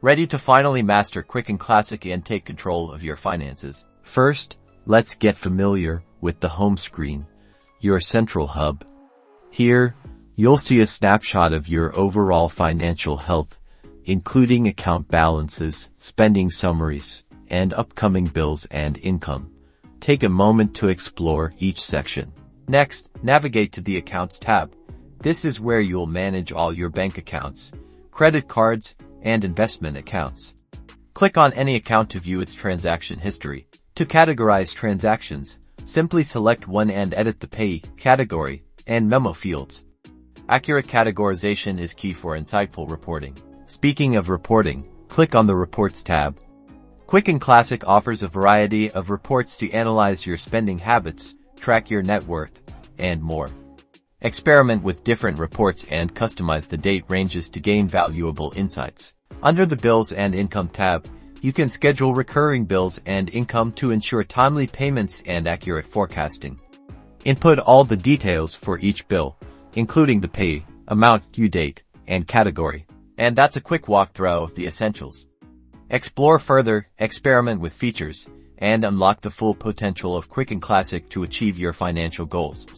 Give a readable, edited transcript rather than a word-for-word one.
Ready to finally master Quicken Classic and take control of your finances? First, let's get familiar with the home screen, your central hub. Here, you'll see a snapshot of your overall financial health, including account balances, spending summaries, and upcoming bills and income. Take a moment to explore each section. Next, navigate to the Accounts tab. This is where you'll manage all your bank accounts, credit cards, and investment accounts. Click on any account to view its transaction history. To categorize transactions, simply select one and edit the pay, category, and memo fields. Accurate categorization is key for insightful reporting. Speaking of reporting, click on the Reports tab. Quicken Classic offers a variety of reports to analyze your spending habits, track your net worth, and more. Experiment with different reports and customize the date ranges to gain valuable insights. Under the Bills and Income tab, you can schedule recurring bills and income to ensure timely payments and accurate forecasting. Input all the details for each bill, including the pay, amount, due date, and category. And that's a quick walkthrough of the essentials. Explore further, experiment with features, and unlock the full potential of Quicken Classic to achieve your financial goals.